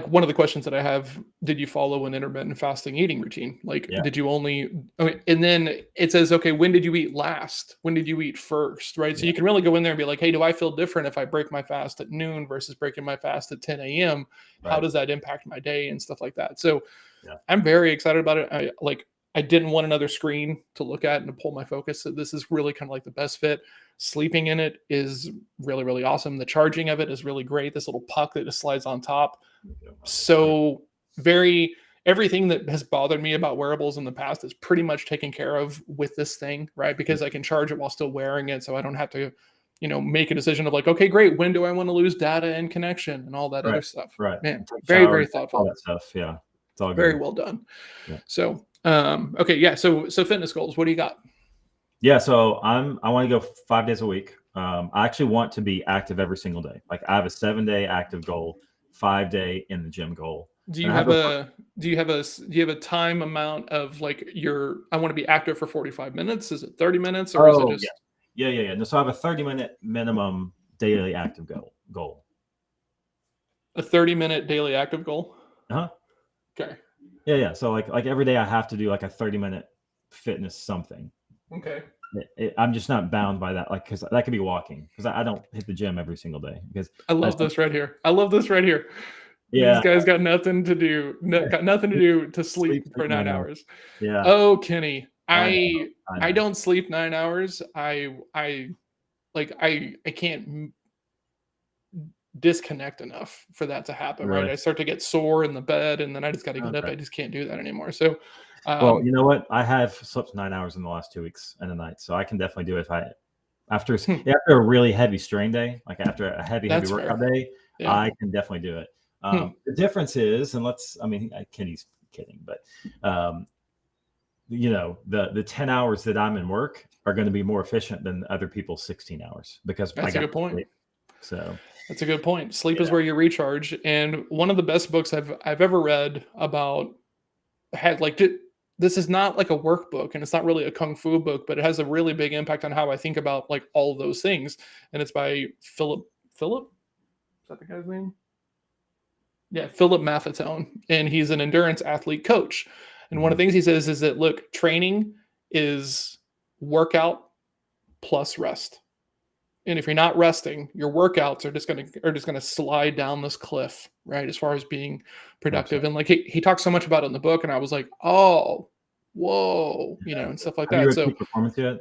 one of the questions that I have, did you follow an intermittent fasting eating routine? Like, did you only, and then it says, okay, when did you eat last? When did you eat first? Right. So you can really go in there and be like, hey, do I feel different if I break my fast at noon versus breaking my fast at 10 a.m.? How does that impact my day and stuff like that? So I'm very excited about it. I didn't want another screen to look at and to pull my focus. So this is really kind of like the best fit. Sleeping in it is really, really awesome. The charging of it is really great. This little puck that just slides on top. So everything that has bothered me about wearables in the past is pretty much taken care of with this thing, right? Because I can charge it while still wearing it. So I don't have to, make a decision of like, okay, great. When do I want to lose data and connection and all that other stuff? Right. Man, very, very thoughtful. All that stuff. Yeah. It's all good. Very well done. Yeah. So, okay. Yeah. So fitness goals, what do you got? Yeah. So I want to go 5 days a week. I actually want to be active every single day. Like, I have a 7-day active goal, 5-day in the gym goal. Do you have a time amount of like I want to be active for 45 minutes? Is it 30 minutes or is it just? Yeah. No, so I have a 30-minute minimum daily active goal. A 30-minute daily active goal? Okay. Yeah. So like every day I have to do like a 30-minute fitness something. Okay. I'm just not bound by that, like, because that could be walking, because I don't hit the gym every single day. Because I love this right here. Yeah. These guys got nothing to do. Got nothing to do to sleep for 9 hours. Yeah. Oh, Kenny, I don't sleep 9 hours. I can't disconnect enough for that to happen. Right. I start to get sore in the bed, and then I just got to get up. I just can't do that anymore. So. Well, you know what? I have slept 9 hours in the last 2 weeks and a night, so I can definitely do it after a really heavy strain day, like after a heavy workout day. I can definitely do it. The difference is, and Kenny's kidding, but the 10 hours that I'm in work are going to be more efficient than other people's 16 hours, because that's a good point. Sleep. So that's a good point. Sleep is where you recharge, and one of the best books I've ever read about this is not like a workbook, and it's not really a kung fu book, but it has a really big impact on how I think about like all of those things. And it's by Philip, is that the guy's name? Yeah, Philip Maffetone, and he's an endurance athlete coach. And one of the things he says is that, look, training is workout plus rest. And if you're not resting, your workouts are just gonna slide down this cliff, right? As far as being productive. And like he talks so much about it in the book, and I was like, oh, whoa, you know, and stuff like Have you that. read So Peak Performance yet?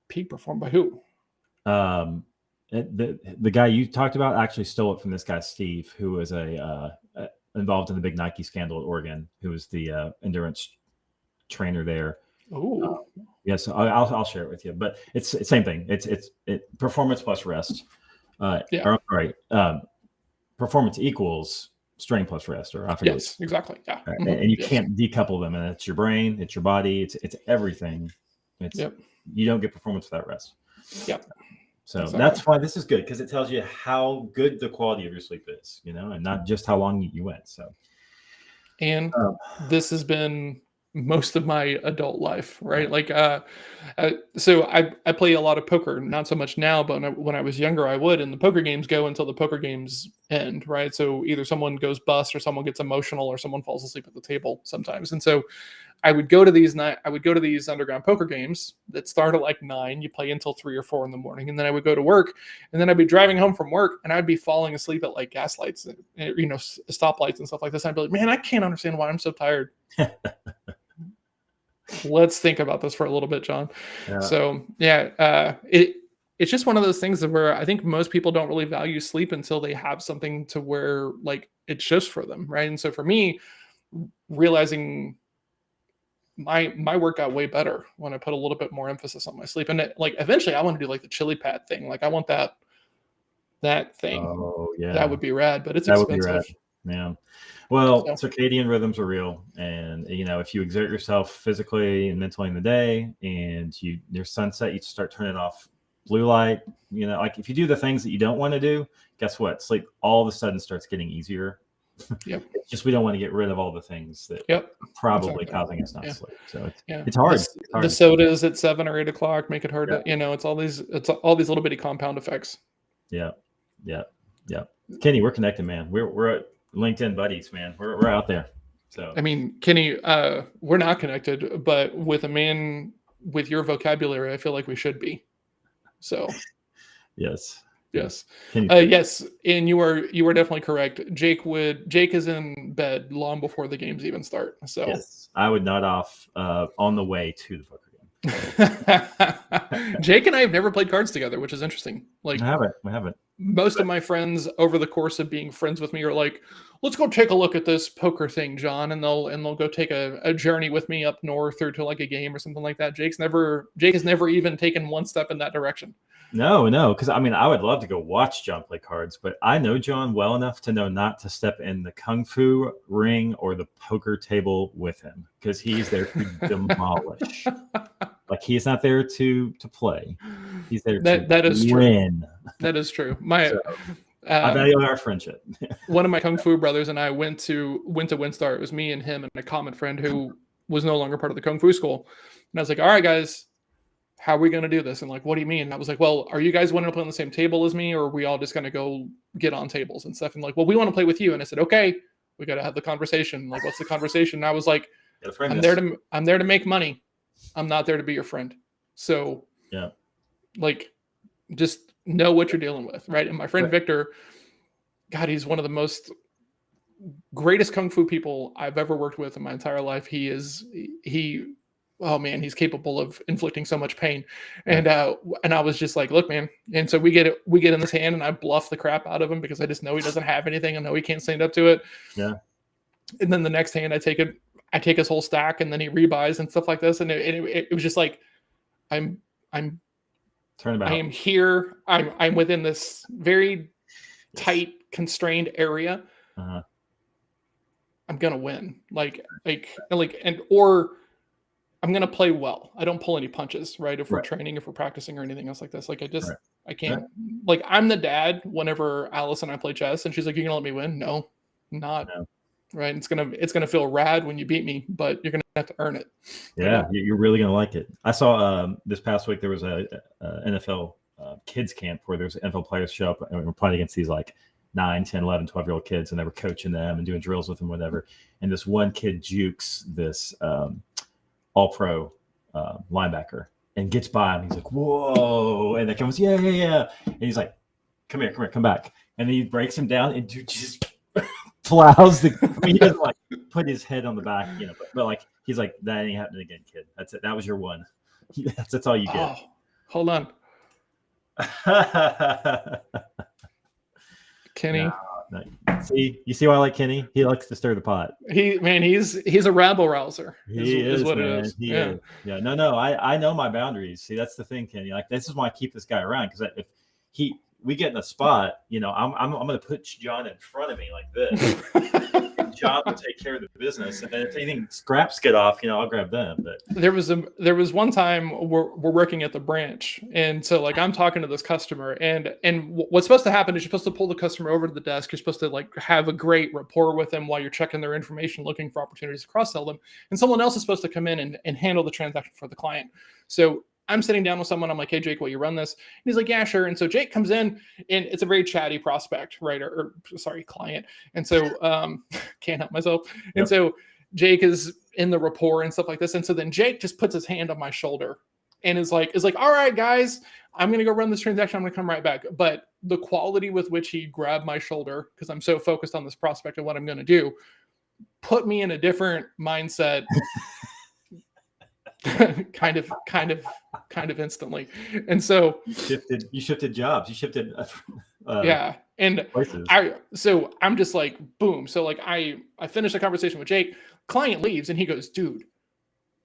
peak performed by who? The guy you talked about actually stole it from this guy Steve, who was involved in the big Nike scandal at Oregon, who was the endurance trainer there. Oh, yes, I'll share it with you. But it's the same thing. It's performance plus rest. yeah. Performance equals strength plus rest, or I forget. Yes, exactly. Yeah. Right. And you can't decouple them. And it's your brain, it's your body, it's everything. You don't get performance without rest. Yep. So that's why this is good, because it tells you how good the quality of your sleep is, you know, and not just how long you went. So, and this has been most of my adult life, right? Like, so I play a lot of poker, not so much now, but when I was younger, I would, and the poker games go until the poker games end, right? So either someone goes bust, or someone gets emotional, or someone falls asleep at the table sometimes. And so I would go to these underground poker games that start at like 9. You play until 3 or 4 in the morning, and then I would go to work, and then I'd be driving home from work, and I'd be falling asleep at like gas lights, you know, stoplights and stuff like this. I'd be like, man, I can't understand why I'm so tired. Let's think about this for a little bit, John. Yeah. So yeah, it's just one of those things where I think most people don't really value sleep until they have something to where like it's just for them, right? And so for me, realizing my work got way better when I put a little bit more emphasis on my sleep. And like eventually I want to do like the chili pad thing. Like I want that thing. Oh yeah. That would be rad, but it's expensive. Yeah. Well, circadian rhythms are real. And you know, if you exert yourself physically and mentally in the day, and your sunset, you start turning off blue light, you know, like if you do the things that you don't want to do, guess what? Sleep all of a sudden starts getting easier. Yep. It's just we don't want to get rid of all the things that probably causing us not to sleep. So it's hard. The sodas at 7 or 8 o'clock make it hard to, you know, it's all these little bitty compound effects. Yeah. Kenny, we're connected, man. We're at LinkedIn buddies, man. We're out there. So I mean, Kenny, we're not connected, but with a man with your vocabulary, I feel like we should be. So yes. Yes. Yes. And you are definitely correct. Jake is in bed long before the games even start. So yes, I would nod off on the way to the poker game. Jake and I have never played cards together, which is interesting. Like we haven't. Most of my friends over the course of being friends with me are like, let's go take a look at this poker thing, John. And they'll go take a journey with me up north or to like a game or something like that. Jake has never even taken one step in that direction. No, because I mean, I would love to go watch John play cards, but I know John well enough to know not to step in the kung fu ring or the poker table with him, because he's there to demolish. Like he's not there to play; he's there to win. That is true. I value our friendship. One of my kung fu brothers and I went to WinStar. It was me and him and a common friend who was no longer part of the kung fu school. And I was like, all right, guys, how are we going to do this? And like, what do you mean? And I was like, well, are you guys wanting to play on the same table as me, or are we all just going to go get on tables and stuff? And like, well, we want to play with you. And I said, okay, we got to have the conversation. Like, what's the conversation? And I was like, I'm there to make money. I'm not there to be your friend. So yeah, like, just know what you're dealing with. Right. And my friend Victor, God, he's one of the most greatest kung fu people I've ever worked with in my entire life. Oh man, he's capable of inflicting so much pain. And I was just like, look, man. And so we get in this hand, and I bluff the crap out of him because I just know he doesn't have anything. I know he can't stand up to it. Yeah. And then the next hand I take his whole stack, and then he rebuys and stuff like this. And it was just like, I'm turnabout. I am here. I'm within this very tight, constrained area. Uh-huh. I'm gonna win. Or I'm going to play well. I don't pull any punches, right? If we're training, if we're practicing or anything else like this, like I can't, like I'm the dad whenever Alice and I play chess and she's like, you're going to let me win? No, not. right? It's gonna feel rad when you beat me, but you're gonna have to earn it. Yeah, you're really gonna like it. I saw this past week there was a NFL kids camp where there's NFL players show up and we're playing against these like 9, 10, 11, 12-year-old kids, and they were coaching them and doing drills with them, whatever. And this one kid jukes this all-pro linebacker and gets by him. He's like, whoa. And they comes, yeah. And he's like, come here, come back. And then he breaks him down and dude just plows the. I mean, he doesn't like put his head on the back, but like he's like, that ain't happening again, kid. That's it. That was your one. That's all you get. Oh, hold on. Kenny. No. See, you see why I like Kenny? He likes to stir the pot. He's a rabble rouser. He is what man. It is. He is. Yeah. No. I know my boundaries. See, that's the thing, Kenny. Like this is why I keep this guy around, because if we get in a spot, I'm going to put John in front of me like this. John will take care of the business, and then if anything scraps get off, I'll grab them. But there was one time we're working at the branch, and so like I'm talking to this customer, and what's supposed to happen is you're supposed to pull the customer over to the desk. You're supposed to like have a great rapport with them while you're checking their information, looking for opportunities to cross sell them, and someone else is supposed to come in and handle the transaction for the client. So I'm sitting down with someone. I'm like, hey, Jake, will you run this? And he's like, yeah, sure. And so Jake comes in, and it's a very chatty prospect, right? Or sorry, client. And so can't help myself. Yep. And so Jake is in the rapport and stuff like this. And so then Jake just puts his hand on my shoulder and is like, all right, guys, I'm going to go run this transaction. I'm going to come right back. But the quality with which he grabbed my shoulder, because I'm so focused on this prospect and what I'm going to do, put me in a different mindset. kind of instantly. And so you shifted jobs. You shifted yeah. And places. I'm just like, boom. So like I finished the conversation with Jake, client leaves and he goes, dude,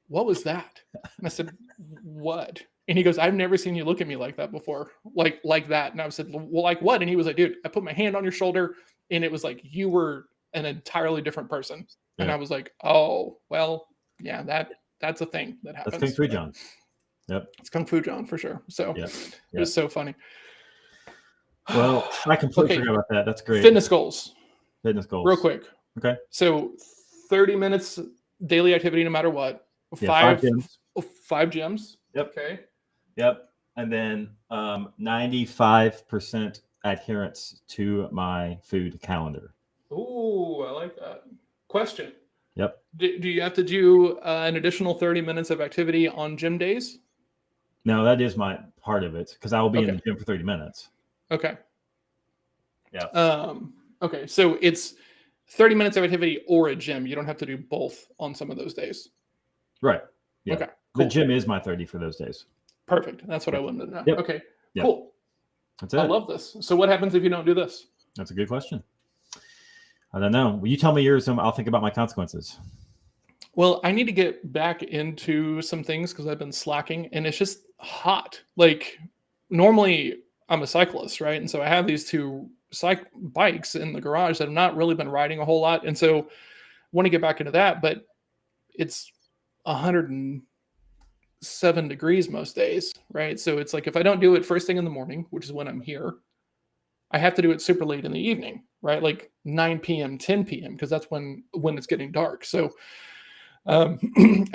what was that? And I said, what? And he goes, I've never seen you look at me like that before. Like that. And I said, well, like what? And he was like, dude, I put my hand on your shoulder and it was like you were an entirely different person. Yeah. And I was like, oh, well, yeah, that's a thing that happens. That's Kung Fu John. Yep. It's Kung Fu John for sure. So It was so funny. Well, I completely forgot about that. That's great. Fitness goals. Real quick. Okay. So 30 minutes daily activity no matter what. Five gyms. 5 gyms. Yep. Okay. Yep. And then 95% adherence to my food calendar. Ooh, I like that. Question. Yep. Do you have to do an additional 30 minutes of activity on gym days? No, that is my part of it because I will be in the gym for 30 minutes. Okay. Yeah. Okay. So it's 30 minutes of activity or a gym. You don't have to do both on some of those days. Right. Yeah. Okay. Cool. The gym is my 30 for those days. Perfect. That's what I wanted to know. Yep. Okay. Yep. Cool. That's it. I love this. So what happens if you don't do this? That's a good question. I don't know. Will you tell me yours and I'll think about my consequences? Well, I need to get back into some things because I've been slacking and it's just hot. Like normally I'm a cyclist, right? And so I have these 2 bikes in the garage that I've not really been riding a whole lot. And so I want to get back into that, but it's 107 degrees most days, right? So it's like if I don't do it first thing in the morning, which is when I'm here, I have to do it super late in the evening, right? Like 9 p.m., 10 p.m., because that's when it's getting dark. So I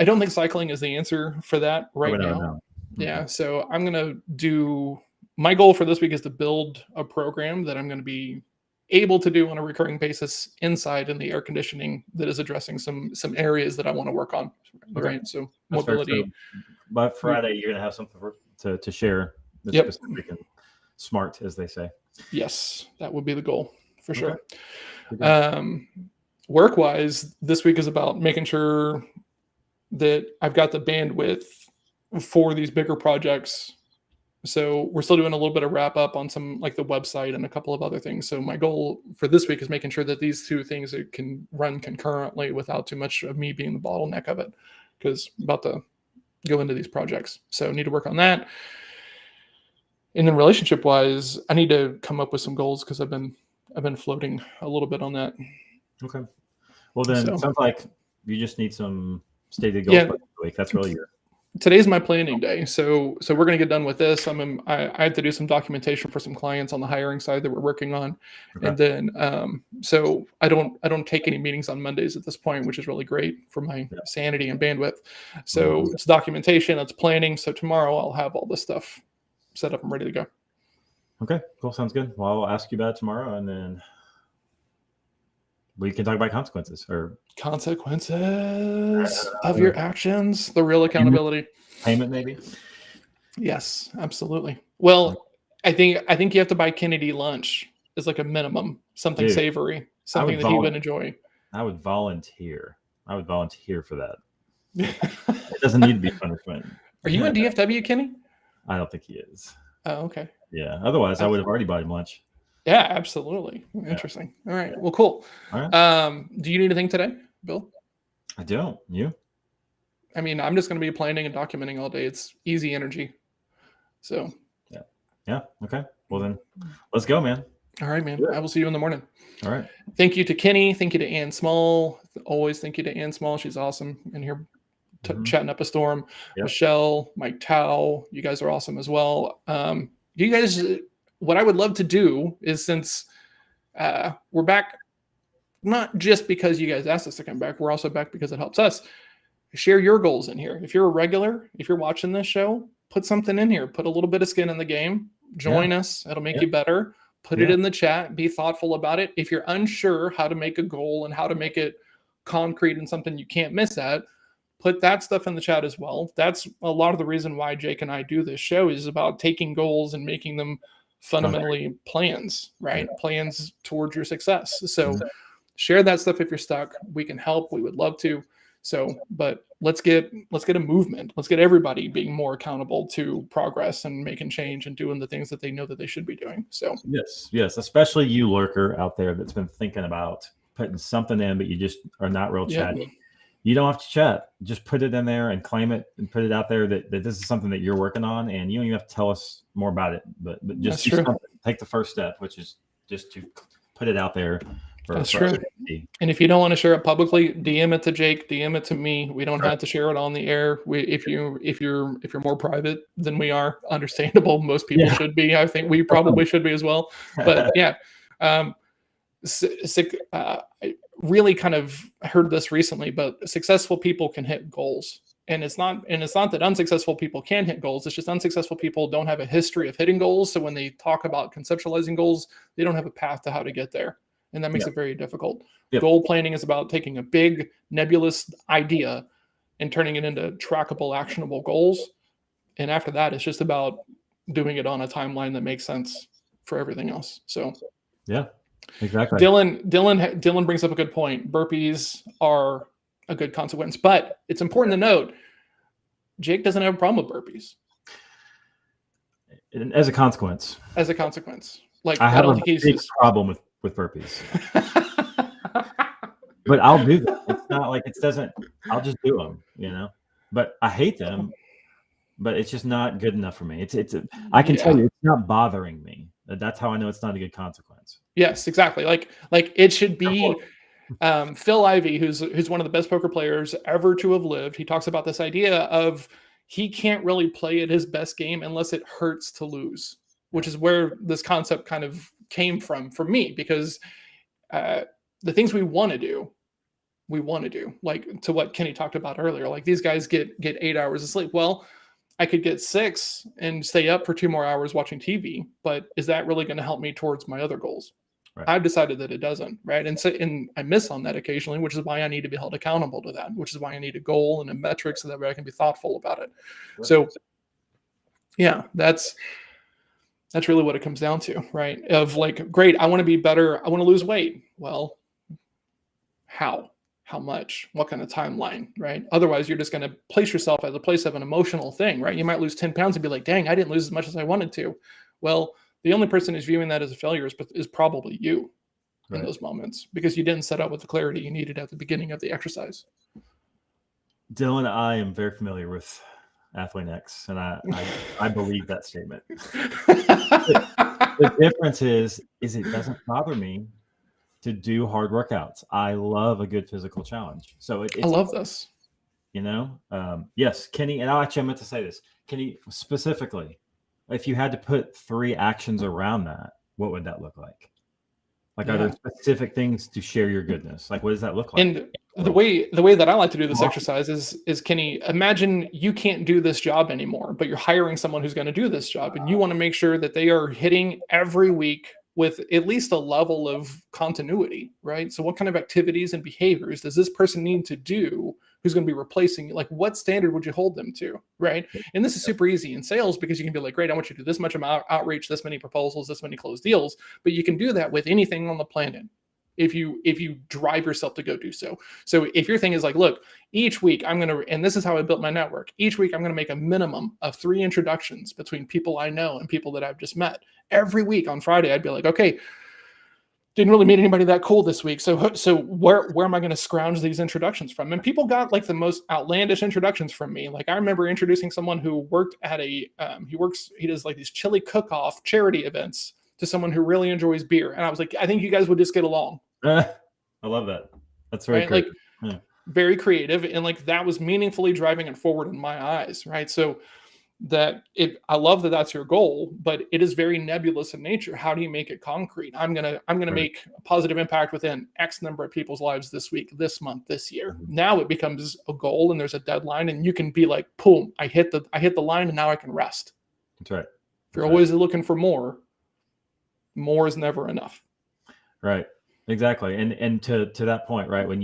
don't think cycling is the answer for that right now. No. Yeah. So I'm going to do, my goal for this week is to build a program that I'm going to be able to do on a recurring basis inside in the air conditioning that is addressing some areas that I want to work on. Okay. Right. So that's mobility. So by Friday, you're going to have something to share that's specific and smart, as they say. Yes, that would be the goal for sure. Okay. Work-wise, this week is about making sure that I've got the bandwidth for these bigger projects. So we're still doing a little bit of wrap up on some like the website and a couple of other things. So my goal for this week is making sure that these 2 things can run concurrently without too much of me being the bottleneck of it, because I'm about to go into these projects. So I need to work on that. And then relationship wise, I need to come up with some goals because I've been floating a little bit on that. Okay. Well then it sounds like you just need some stated goals for the week. That's really today's my planning day. So we're gonna get done with this. I have to do some documentation for some clients on the hiring side that we're working on, Okay. and then so I don't take any meetings on Mondays at this point, which is really great for my sanity and bandwidth. So it's documentation, it's planning. So tomorrow I'll have all this stuff set up and ready to go. Okay, cool. Sounds good. Well, I'll ask you about it tomorrow, and then we can talk about consequences of your actions, the real accountability. Payment, maybe. Yes, absolutely. Well, I think you have to buy Kennedy lunch as like a minimum, something savory, something that he would enjoy. I would volunteer. For that. It doesn't need to be punishment. Are you in DFW, Kenny? I don't think he is. Oh, okay. Yeah. Otherwise, I would have already bought him lunch. Yeah, absolutely. Interesting. All right. Well, cool. All right. Do you need anything today, Bill? I don't. You? I mean, I'm just going to be planning and documenting all day. It's easy energy. So. Yeah. Okay. Well, then let's go, man. All right, man. I will see you in the morning. All right. Thank you to Kenny. Thank you to Ann Small. Always thank you to Ann Small. She's awesome in here chatting up a storm. Yep. Michelle, Mike Tao, you guys are awesome as well. You guys, what I would love to do is, since we're back, not just because you guys asked us to come back, we're also back because it helps us. Share your goals in here. If you're a regular, if you're watching this show, put something in here. Put a little bit of skin in the game. Join us. It'll make you better. Put it in the chat. Be thoughtful about it. If you're unsure how to make a goal and how to make it concrete and something you can't miss at, put that stuff in the chat as well. That's a lot of the reason why Jake and I do this show, is about taking goals and making them fundamentally plans, right? Plans towards your success. So share that stuff if you're stuck. We can help. We would love to. So, but let's get a movement. Let's get everybody being more accountable to progress and making change and doing the things that they know that they should be doing. So yes, especially you lurker out there that's been thinking about putting something in, but you just are not real chatty. You don't have to chat. Just put it in there and claim it and put it out there that this is something that you're working on, and you don't even have to tell us more about it. But just do something. Take the first step, which is just to put it out there. That's true. And if you don't want to share it publicly, DM it to Jake, DM it to me. We don't have to share it on the air. If you're more private than we are, understandable. Most people should be. I think we probably should be as well. But I really kind of heard this recently, but successful people can hit goals. And it's not that unsuccessful people can hit goals. It's just unsuccessful people don't have a history of hitting goals. So when they talk about conceptualizing goals, they don't have a path to how to get there. And that makes it very difficult. Goal planning is about taking a big nebulous idea and turning it into trackable, actionable goals. And after that, it's just about doing it on a timeline that makes sense for everything else. So yeah, exactly. Dylan brings up a good point. Burpees are a good consequence, but it's important to note Jake doesn't have a problem with burpees. As a consequence. Like, I have a big problem with burpees. But I'll do them. It's not like I'll just do them, but I hate them, but it's just not good enough for me. I can tell you it's not bothering me. That's how I know it's not a good consequence. Yes, exactly. Like it should be Phil Ivey, who's one of the best poker players ever to have lived. He talks about this idea of he can't really play at his best game unless it hurts to lose, which is where this concept kind of came from for me, because the things we want to do, like to what Kenny talked about earlier. Like, these guys get 8 hours of sleep. Well, I could get 6 and stay up for 2 more hours watching TV, but is that really going to help me towards my other goals? Right. I've decided that it doesn't, right? And I miss on that occasionally, which is why I need to be held accountable to that, which is why I need a goal and a metric so that way I can be thoughtful about it. Right. So yeah, that's really what it comes down to, right? Of like, great, I want to be better. I want to lose weight. Well, how much, what kind of timeline, right? Otherwise, you're just going to place yourself at the place of an emotional thing, right? You might lose 10 pounds and be like, dang, I didn't lose as much as I wanted to. Well, the only person who's viewing that as a failure is probably you in those moments, because you didn't set out with the clarity you needed at the beginning of the exercise. Dylan, I am very familiar with Athlete X, and I believe that statement. The difference is it doesn't bother me to do hard workouts. I love a good physical challenge. So I love this. Yes, Kenny, and I meant to say this. Kenny, specifically, if you had to put 3 actions around that, what would that look like? Like, are there specific things to share your goodness? Like, what does that look like? And the way that I like to do this exercise is Kenny, imagine you can't do this job anymore, but you're hiring someone who's going to do this job, and you want to make sure that they are hitting every week with at least a level of continuity, right? So what kind of activities and behaviors does this person need to do who's going to be replacing you? Like, what standard would you hold them to, right? And this is super easy in sales because you can be like, great, I want you to do this much amount outreach, this many proposals, this many closed deals, but you can do that with anything on the planet if you drive yourself to go do so. So if your thing is like, look, each week I'm going to, and this is how I built my network, each week I'm going to make a minimum of 3 introductions between people I know and people that I've just met. Every week on Friday, I'd be like, okay, didn't really meet anybody that cool this week. So where am I going to scrounge these introductions from? And people got like the most outlandish introductions from me. Like I remember introducing someone who worked at he does like these chili cook-off charity events to someone who really enjoys beer. And I was like, I think you guys would just get along. I love that. That's very right. Like very creative. And like that was meaningfully driving it forward in my eyes. Right. So I love that that's your goal, but it is very nebulous in nature. How do you make it concrete? I'm going to make a positive impact within X number of people's lives this week, this month, this year. Mm-hmm. Now it becomes a goal and there's a deadline and you can be like, boom, I hit the line and now I can rest. That's right. If you're always looking for more is never enough. Right. Exactly. And to that point, right, when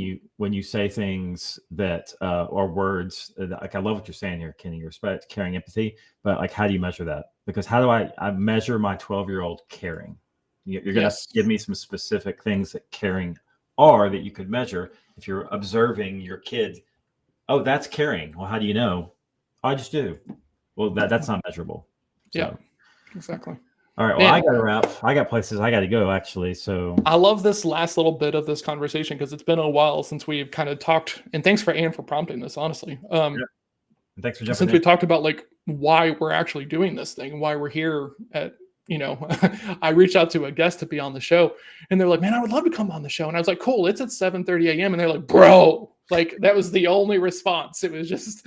you say things that or words, like I love what you're saying here, Kenny, respect, caring, empathy, but like how do you measure that? Because how do I measure my 12-year-old caring? You're going to give me some specific things that caring are that you could measure. If you're observing your kid, oh, that's caring. Well, how do you know? Oh, I just do. Well, that's not measurable. So. Yeah, exactly. All right. Well, I got to wrap. I got places I got to go, actually. So I love this last little bit of this conversation because it's been a while since we've kind of talked. And thanks for Anne for prompting this, honestly. Thanks for jumping since we talked about like why we're actually doing this thing and why we're here at, I reached out to a guest to be on the show and they're like, man, I would love to come on the show. And I was like, cool, it's at 7:30 a.m. And they're like, bro, like that was the only response. It was just,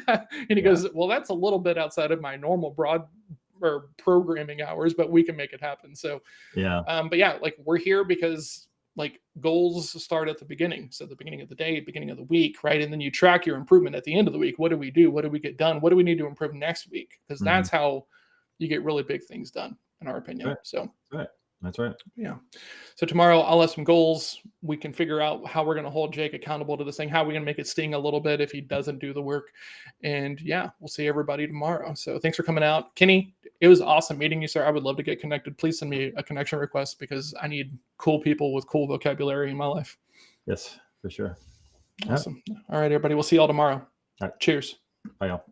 and he goes, well, that's a little bit outside of my normal broad or programming hours, but we can make it happen. So, but yeah, like we're here because like goals start at the beginning. So the beginning of the day, beginning of the week, right? And then you track your improvement at the end of the week. What do we do? What do we get done? What do we need to improve next week? Because that's how you get really big things done, in our opinion. Right. So that's right. Yeah. So tomorrow I'll have some goals. We can figure out how we're going to hold Jake accountable to this thing, how we're going to make it sting a little bit if he doesn't do the work. And yeah, we'll see everybody tomorrow. So thanks for coming out. Kenny, it was awesome meeting you, sir. I would love to get connected. Please send me a connection request because I need cool people with cool vocabulary in my life. Yes, for sure. Awesome. All right, everybody. We'll see y'all tomorrow. All right. Cheers. Bye, y'all.